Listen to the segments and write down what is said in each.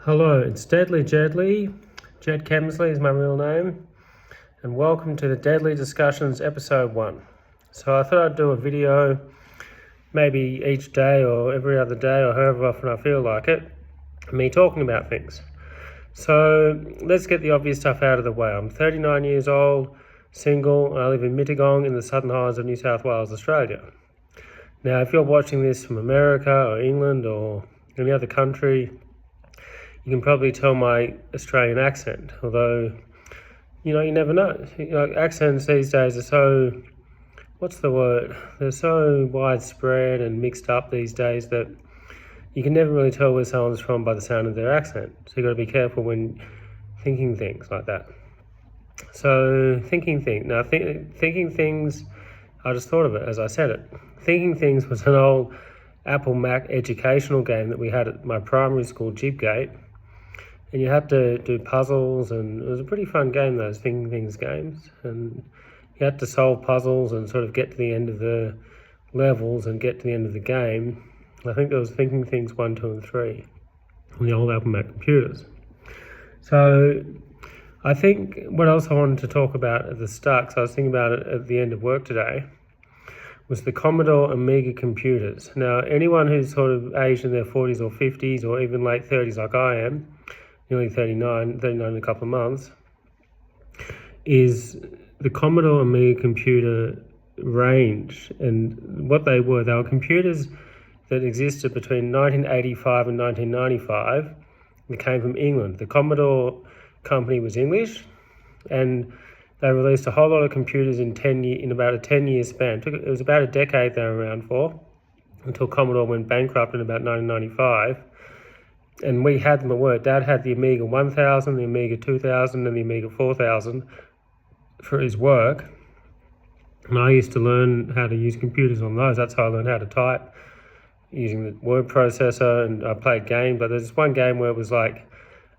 Hello, it's Deadly Jedley. Jed Kemsley is my real name, and welcome to the Deadly Discussions episode 1. So I thought I'd do a video maybe each day or every other day or however often I feel like it, me talking about things. So let's get the obvious stuff out of the way. I'm 39 years old, single, and I live in Mittagong in the Southern Highlands of New South Wales, Australia. Now, if you're watching this from America or England or any other country, you can probably tell my Australian accent, although, you never know. Accents these days are so, they're so widespread and mixed up these days that you can never really tell where someone's from by the sound of their accent. So you've got to be careful when thinking things like that. So, thinking things, I just thought of it as I said it. Thinking Things was an old Apple Mac educational game that we had at my primary school, Jibgate. And you had to do puzzles, and it was a pretty fun game, those Thinking Things games. And you had to solve puzzles and sort of get to the end of the levels and get to the end of the game. I think there was Thinking Things 1, 2 and 3 on the old Apple Mac computers. So I think what else I wanted to talk about at the start, because I was thinking about it at the end of work today, was the Commodore Amiga computers. Now, anyone who's sort of aged in their 40s or 50s or even late 30s like I am, nearly 39 in a couple of months, is the Commodore Amiga computer range. And what they were computers that existed between 1985 and 1995 that came from England. The Commodore company was English, and they released a whole lot of computers in about a 10-year span. It was about a decade they were around for, until Commodore went bankrupt in about 1995. And we had them at work. Dad had the Amiga 1000, the Amiga 2000, and the Amiga 4000 for his work. And I used to learn how to use computers on those. That's how I learned how to type, using the word processor, and I played games. But there's this one game where it was like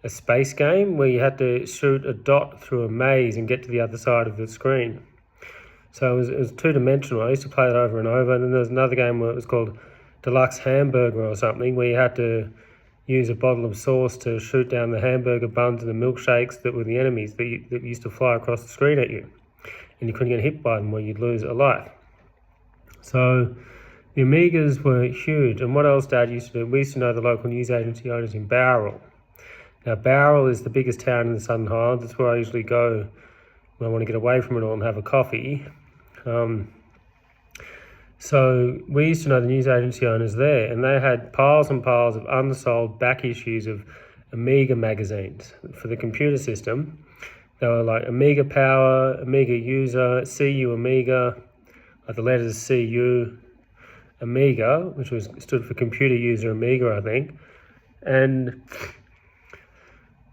a space game where you had to shoot a dot through a maze and get to the other side of the screen. So it was two-dimensional. I used to play it over and over. And then there was another game where it was called Deluxe Hamburger or something, where you had to use a bottle of sauce to shoot down the hamburger buns and the milkshakes that were the enemies that used to fly across the screen at you. And you couldn't get hit by them or you'd lose a life. So the Amigas were huge. And what else Dad used to do? We used to know the local news agency owners in Bowral. Now, Bowral is the biggest town in the Southern Highlands. That's where I usually go when I want to get away from it all and have a coffee. So we used to know the news agency owners there, and they had piles and piles of unsold back issues of Amiga magazines for the computer system. They were like Amiga Power, Amiga User, CU Amiga, like the letters CU Amiga, which stood for Computer User Amiga, I think. And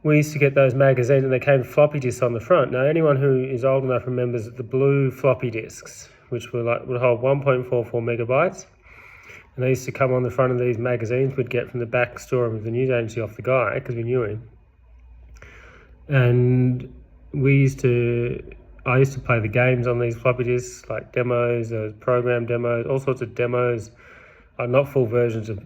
we used to get those magazines, and they came with floppy disks on the front. Now, anyone who is old enough remembers the blue floppy disks, which would hold 1.44 megabytes. And they used to come on the front of these magazines we'd get from the back storeroom of the news agency off the guy, because we knew him. And I used to play the games on these floppy disks, like demos, program demos, all sorts of demos, not full versions of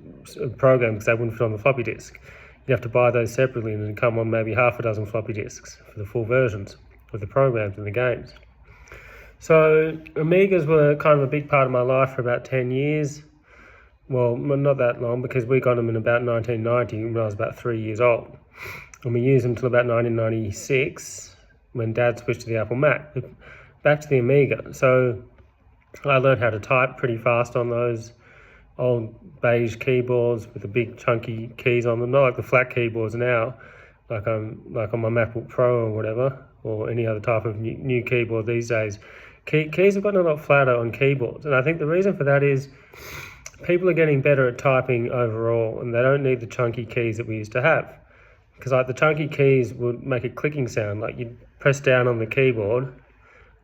programs because they wouldn't fit on the floppy disk. You'd have to buy those separately and then come on maybe half a dozen floppy disks for the full versions of the programs and the games. So Amigas were kind of a big part of my life for about 10 years. Well, not that long, because we got them in about 1990 when I was about 3 years old. And we used them until about 1996 when Dad switched to the Apple Mac. But back to the Amiga. So I learned how to type pretty fast on those old beige keyboards with the big chunky keys on them, not like the flat keyboards now, like on my MacBook Pro or whatever, or any other type of new keyboard these days. Keys have gotten a lot flatter on keyboards, and I think the reason for that is people are getting better at typing overall, and they don't need the chunky keys that we used to have. Because like the chunky keys would make a clicking sound, like you'd press down on the keyboard,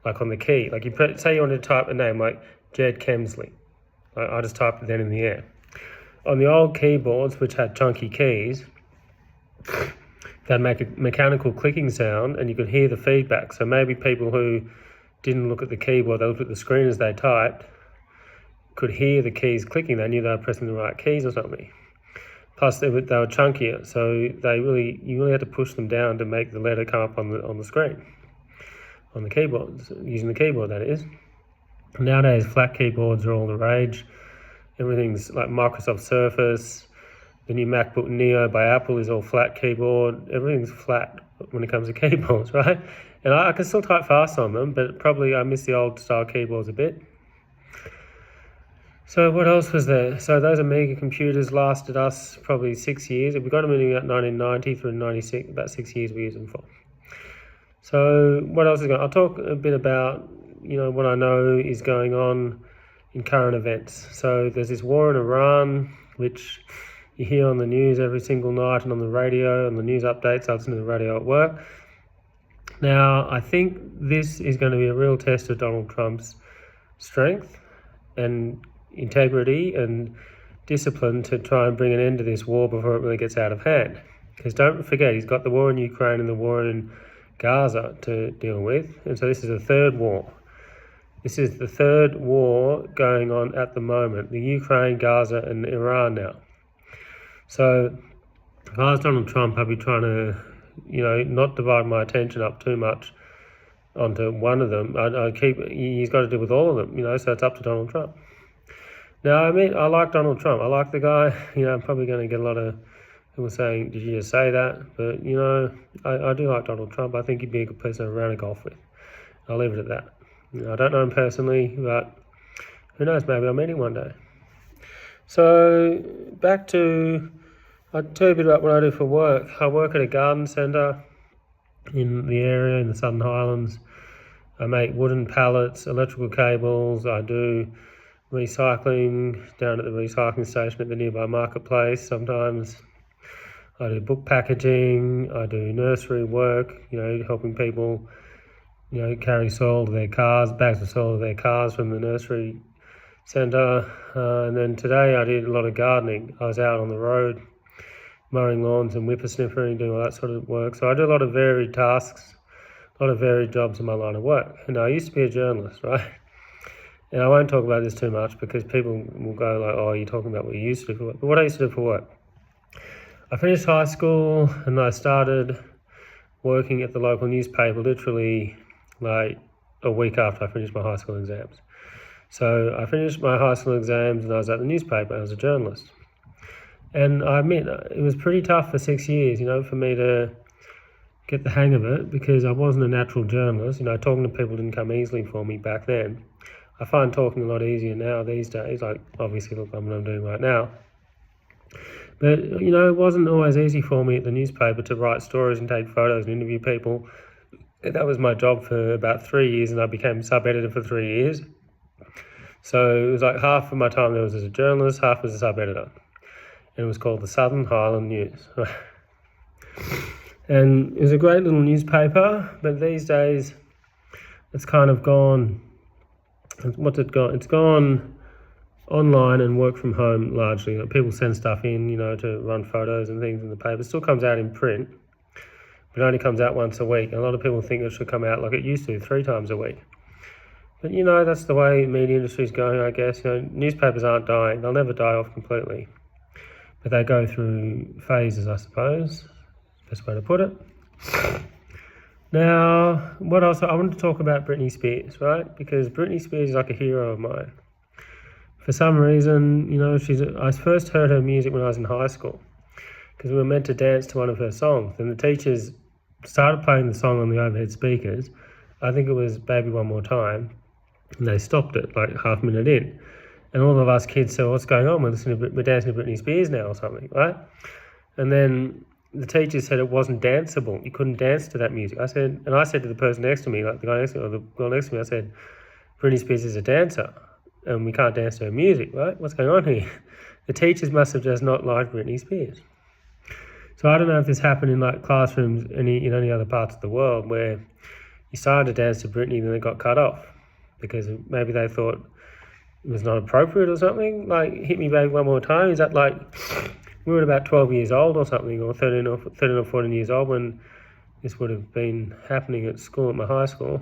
like on the key, like say you wanted to type a name like Jed Kemsley. I just typed it then in the air. On the old keyboards, which had chunky keys, they'd make a mechanical clicking sound, and you could hear the feedback. So maybe people who didn't look at the keyboard, they looked at the screen as they typed, could hear the keys clicking. They knew they were pressing the right keys or something. Plus, they were chunkier, so you really had to push them down to make the letter come up on the screen, on the keyboard, using the keyboard, that is. Nowadays, flat keyboards are all the rage. Everything's like Microsoft Surface. The new MacBook Neo by Apple is all flat keyboard. Everything's flat when it comes to keyboards, right? And I can still type fast on them, but probably I miss the old style keyboards a bit. So what else was there? So those Amiga computers lasted us probably 6 years. We got them in about 1990 through 96, about 6 years we used them for. So what else is going on? I'll talk a bit about, what I know is going on in current events. So there's this war in Iran, which you hear on the news every single night and on the radio, and the news updates. I listen to the radio at work. Now, I think this is going to be a real test of Donald Trump's strength and integrity and discipline to try and bring an end to this war before it really gets out of hand. Because don't forget, he's got the war in Ukraine and the war in Gaza to deal with. And so this is the third war. This is the third war going on at the moment. The Ukraine, Gaza, and Iran now. So if I was Donald Trump, I'd be trying to, not divide my attention up too much onto one of them. He's got to deal with all of them, so it's up to Donald Trump. Now, I like Donald Trump. I like the guy. I'm probably going to get a lot of people saying, did you just say that? But, I do like Donald Trump. I think he'd be a good person to have a round of golf with. I'll leave it at that. I don't know him personally, but who knows, maybe I'll meet him one day. So, I'll tell you a bit about what I do for work. I work at a garden centre in the area, in the Southern Highlands. I make wooden pallets, electrical cables. I do recycling down at the recycling station at the nearby marketplace sometimes. I do book packaging. I do nursery work, helping people, carry soil to their cars, bags of soil to their cars from the nursery centre. And then today I did a lot of gardening. I was out on the road mowing lawns and whippersniffering, doing all that sort of work. So I do a lot of varied tasks, a lot of varied jobs in my line of work. And I used to be a journalist, right? And I won't talk about this too much because people will go like, oh, you're talking about what you used to do for work. But what I used to do for work, I finished high school and I started working at the local newspaper literally like a week after I finished my high school exams. So I finished my high school exams and I was at the newspaper. I was a journalist. And I admit, it was pretty tough for 6 years, for me to get the hang of it because I wasn't a natural journalist. Talking to people didn't come easily for me back then. I find talking a lot easier now these days, like obviously look what I'm doing right now. But, it wasn't always easy for me at the newspaper to write stories and take photos and interview people. That was my job for about 3 years and I became sub-editor for 3 years. So it was like half of my time there was as a journalist, half as a sub-editor. And it was called the Southern Highland News. And it was a great little newspaper, but these days it's kind of gone. What's it gone? It's gone online and work from home largely. People send stuff in, to run photos and things in the paper. It still comes out in print, but it only comes out once a week. And a lot of people think it should come out like it used to, 3 times a week. But, that's the way the media industry is going, I guess. Newspapers aren't dying. They'll never die off completely. But they go through phases, I suppose. Best way to put it. Now, what else? I wanted to talk about Britney Spears, right? Because Britney Spears is like a hero of mine. For some reason, I first heard her music when I was in high school because we were meant to dance to one of her songs. And the teachers started playing the song on the overhead speakers. I think it was Baby One More Time. And they stopped it like half a minute in. And all of us kids said, what's going on? We're dancing to Britney Spears now or something, right? And then the teacher said it wasn't danceable. You couldn't dance to that music. I said to the person next to me, like the guy next to me, or the girl next to me, I said, Britney Spears is a dancer and we can't dance to her music, right? What's going on here? The teachers must have just not liked Britney Spears. So I don't know if this happened in like classrooms in any other parts of the world where you started to dance to Britney and then it got cut off because maybe they thought it was not appropriate or something. Like, Hit Me Baby One More Time. Is that like we were about 12 years old or something, or 13 or 14 years old when this would have been happening at school, at my high school,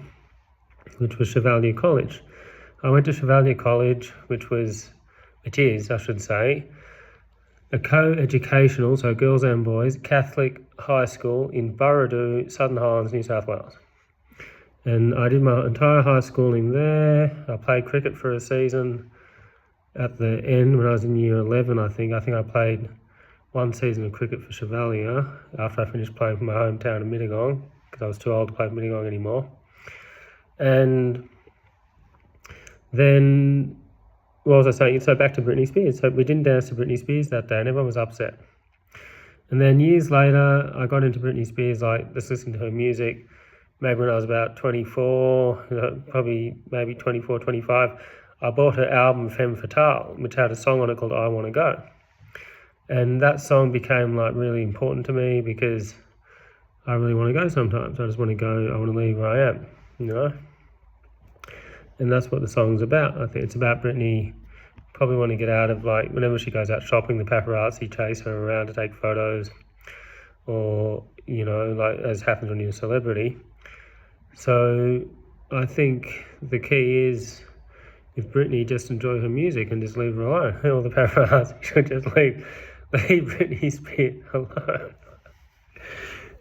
which was Chevalier College. I went to Chevalier College, which is, I should say, a co-educational, so girls and boys, Catholic high school in Burradoo, Southern Highlands, New South Wales. And I did my entire high schooling there. I played cricket for a season at the end when I was in year 11, I think. I think I played one season of cricket for Chevalier after I finished playing for my hometown of Mittagong, because I was too old to play for Mittagong anymore. And then, what was I saying? So back to Britney Spears. So we didn't dance to Britney Spears that day and everyone was upset. And then years later, I got into Britney Spears, like just listening to her music, maybe when I was about 24, probably maybe 24, 25. I bought her album Femme Fatale, which had a song on it called I Want to Go. And that song became like really important to me because I really want to go sometimes. I just want to go, I want to leave where I am, you know? And that's what the song's about. I think it's about Britney probably want to get out of, like, whenever she goes out shopping, the paparazzi chase her around to take photos, or, you know, like as happens when you're a celebrity. So I think the key is, if Britney just enjoy her music and just leave her alone, all the paparazzi should just leave Britney Spears alone.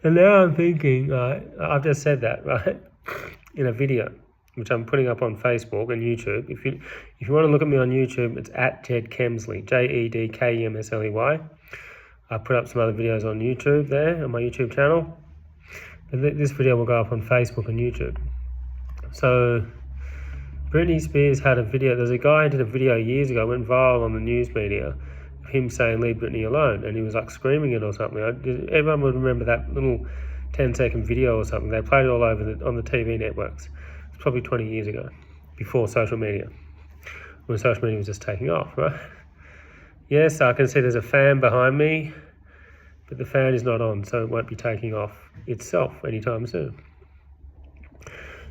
And now I'm thinking, I've just said that, right, in a video, which I'm putting up on Facebook and YouTube. If you want to look at me on YouTube, it's at Jed Kemsley, JEDKEMSLEY. I put up some other videos on YouTube there, on my YouTube channel. But this video will go up on Facebook and YouTube. So Britney Spears had a video. There's a guy who did a video years ago, went viral on the news media, of him saying, leave Britney alone. And he was like screaming it or something. Everyone would remember that little 10-second video or something. They played it all over on the TV networks. It's probably 20 years ago, before social media, when social media was just taking off, right? Yes, I can see there's a fan behind me, but the fan is not on, so it won't be taking off itself anytime soon.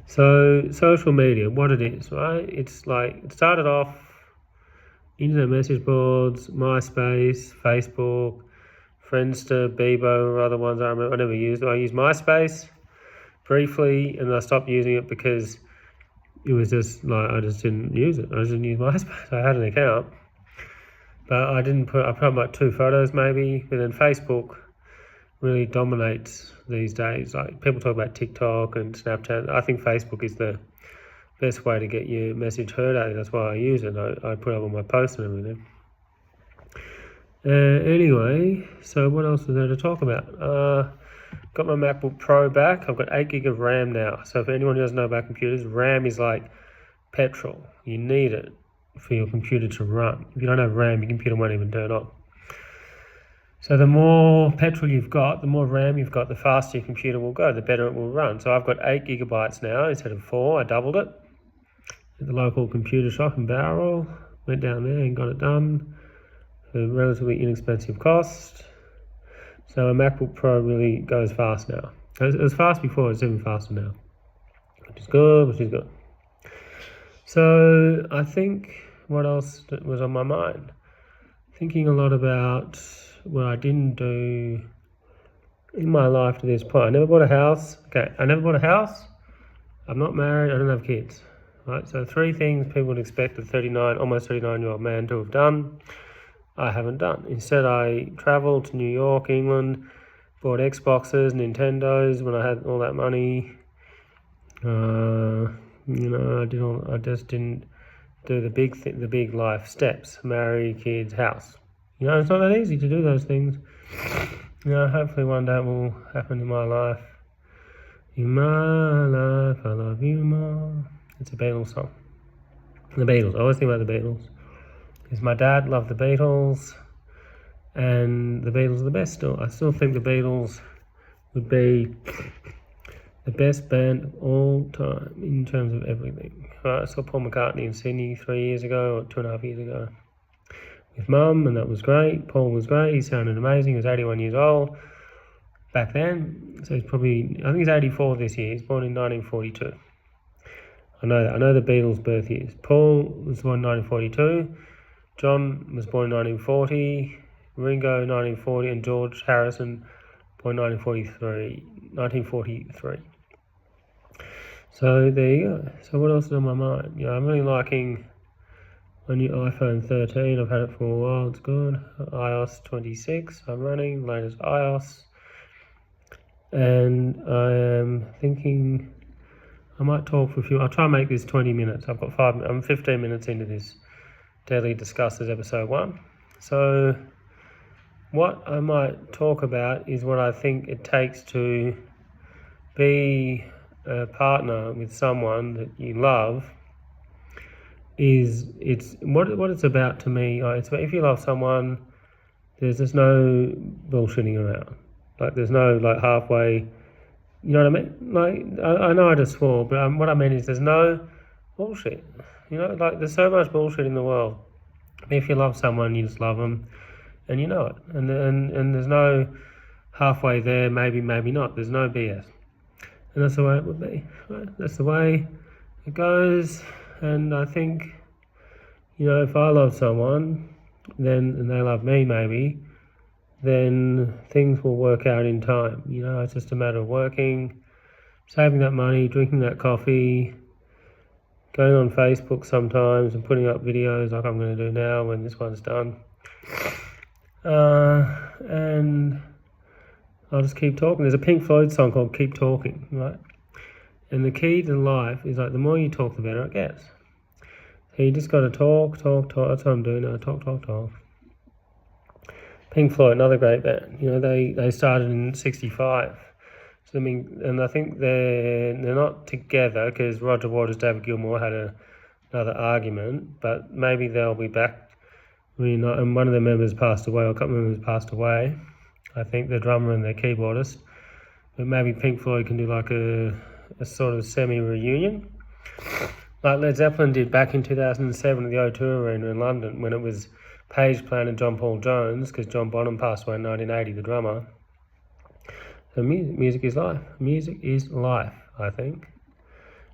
So social media, what it is, right? It's like, it started off internet message boards, MySpace, Facebook, Friendster, Bebo, or other ones I remember. I never used. I used MySpace briefly, and I stopped using it because it was just like, I just didn't use it. I just didn't use MySpace. I had an account, but I put up like 2 photos maybe. But then Facebook really dominates these days. Like, people talk about TikTok and Snapchat. I think Facebook is the best way to get your message heard out. That's why I use it. I put up on my posts and everything. Anyway, so what else is there to talk about? Got my MacBook Pro back. I've got 8 gig of RAM now. So for anyone who doesn't know about computers, RAM is like petrol. You need it for your computer to run. If you don't have RAM, your computer won't even turn on. So the more petrol you've got, the more RAM you've got, the faster your computer will go, the better it will run. So I've got 8 gigabytes now instead of 4. I doubled it at the local computer shop in Bowral. Went down there and got it done for a relatively inexpensive cost. So a MacBook Pro really goes fast now. It was fast before, it's even faster now, which is good. So I think, what else was on my mind? Thinking a lot about what I didn't do in my life to this point. I never bought a house. I never bought a house. I'm not married. I don't have kids. Right. So 3 things people would expect a almost 39-year-old man to have done, I haven't done. Instead, I travelled to New York, England, bought Xboxes, Nintendos when I had all that money. I just didn't do the big life steps: marry, kids, house. You know, it's not that easy to do those things. You know, hopefully one day it will happen in my life. In my life, I love you more. It's a Beatles song. The Beatles. I always think about the Beatles, because my dad loved the Beatles, and the Beatles are the best still. I still think the Beatles would be the best band of all time in terms of everything. I saw Paul McCartney in Sydney 3 years ago, or 2.5 years ago, with Mum, and that was great. Paul was great. He sounded amazing. He was 81 years old back then. So he's probably, I think he's 84 this year. He's born in 1942. I know that. I know the Beatles' birth years. Paul was born in 1942. John was born in 1940. Ringo 1940, and George Harrison born 1943. So there you go. So what else is on my mind? You know, I'm really liking My new iPhone 13, I've had it for a while, it's good. iOS 26, I'm running, latest iOS. And I am thinking I might talk for a few, I'll try and make this 20 minutes. I'm 15 minutes into this Deadly Discusses episode 1. So what I might talk about is what I think it takes to be a partner with someone that you love. It's what it's about to me. It's about, if you love someone, there's just no bullshitting around. Like there's no like halfway. You know what I mean? Like I know I just swore, but what I mean is there's no bullshit. You know, like there's so much bullshit in the world. If you love someone, you just love them, and you know it. And there's no halfway there. Maybe not. There's no BS. And that's the way it would be. Right? That's the way it goes. And I think, you know, if I love someone, then and they love me, maybe, then things will work out in time. You know, it's just a matter of working, saving that money, drinking that coffee, going on Facebook sometimes and putting up videos like I'm going to do now when this one's done. And I'll just keep talking. There's a Pink Floyd song called Keep Talking, right? And the key to life is like the more you talk, the better it gets. So you just got to talk. That's what I'm doing now, talk. Pink Floyd, another great band. You know, they started in '65. So I mean, and I think they're not together because Roger Waters, David Gilmour had another argument. But maybe they'll be back. And one of their members passed away, or a couple of members passed away. I think the drummer and the keyboardist. But maybe Pink Floyd can do like a sort of semi-reunion, like Led Zeppelin did back in 2007 at the O2 Arena in London when it was Page Plant and John Paul Jones, because John Bonham passed away in 1980, the drummer. So music is life. Music is life, I think.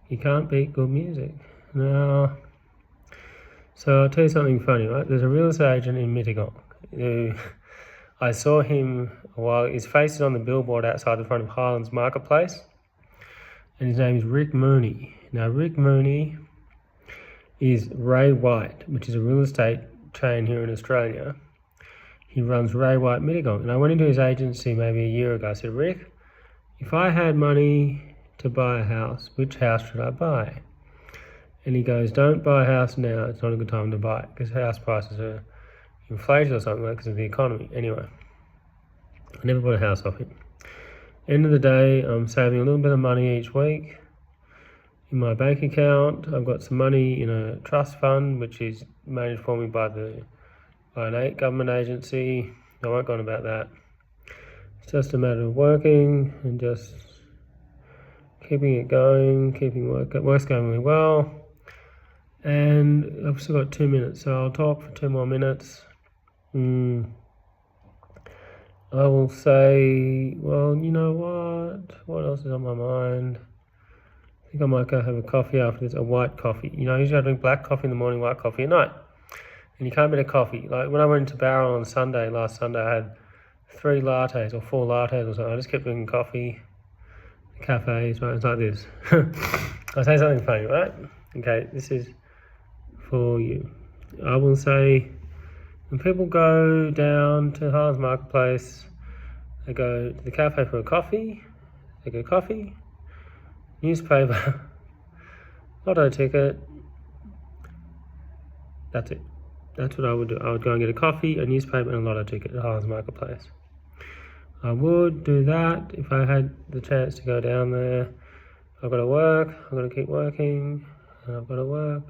You can't beat good music. Now, so I'll tell you something funny, right? There's a real estate agent in Mittagong who I saw him a while. His face is on the billboard outside the front of Highlands Marketplace. And his name is Rick Mooney. Now, Rick Mooney is Ray White, which is a real estate chain here in Australia. He runs Ray White Mittagong. And I went into his agency maybe a year ago. I said, Rick, if I had money to buy a house, which house should I buy? And he goes, don't buy a house now. It's not a good time to buy it because house prices are inflated or something like because of the economy. Anyway, I never bought a house off him. End of the day, I'm saving a little bit of money each week in my bank account. I've got some money in a trust fund, which is managed for me by an government agency. I won't go on about that. It's just a matter of working and just keeping it going, work's going really well. And I've still got 2 minutes, so I'll talk for 2 more minutes. I will say, well, you know what? What else is on my mind? I think I might go have a coffee after this, a white coffee. You know, usually I drink black coffee in the morning, white coffee at night. And you can't beat a coffee. Like when I went to Barrel on last Sunday, I had 3 lattes or 4 lattes or something. I just kept drinking coffee, cafes, right? It's like this. I'll say something funny, right? Okay, this is for you. I will say, when people go down to Highlands Marketplace, they go to the cafe for a coffee, they get a coffee, newspaper, lotto ticket. That's it. That's what I would do. I would go and get a coffee, a newspaper, and a lotto ticket at Highlands Marketplace. I would do that if I had the chance to go down there. I've got to work, I've got to keep working, and I've got to work.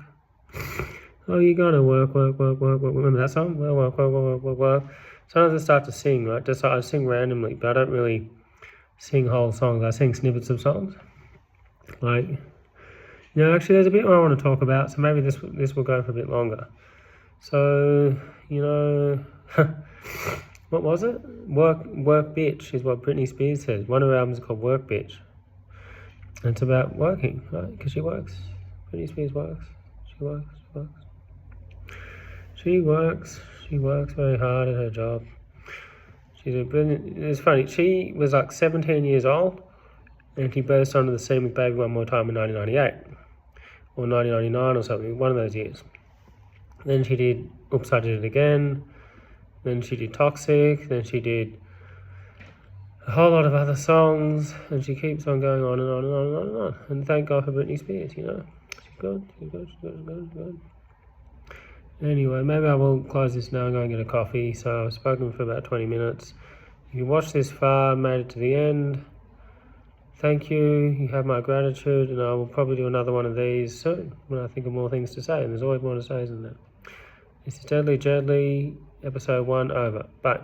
Oh, you gotta work. Remember that song? Well, work. Sometimes I start to sing, right? I sing randomly, but I don't really sing whole songs. I sing snippets of songs. Like, you know, actually there's a bit more I want to talk about, so maybe this will go for a bit longer. So, you know, what was it? Work Bitch is what Britney Spears says. One of her albums is called Work Bitch. And it's about working, right? Because she works. Britney Spears works. She works very hard at her job. She's a brilliant. It's funny. She was like 17 years old, and she burst onto the scene with Baby One More Time in 1998 or 1999 or something. One of those years. Then she did Oops, I Did It Again. Then she did Toxic. Then she did a whole lot of other songs, and she keeps on going on and on and on and on and on. And thank God for Britney Spears, you know. She's good, she's good, she's good, she's good, she's good. Anyway, maybe I will close this now and go and get a coffee. So I've spoken for about 20 minutes. If you watched this far, made it to the end, thank you. You have my gratitude, and I will probably do another one of these soon when I think of more things to say. And there's always more to say, isn't there? This is Deadly Jedley, episode 1 over. Bye.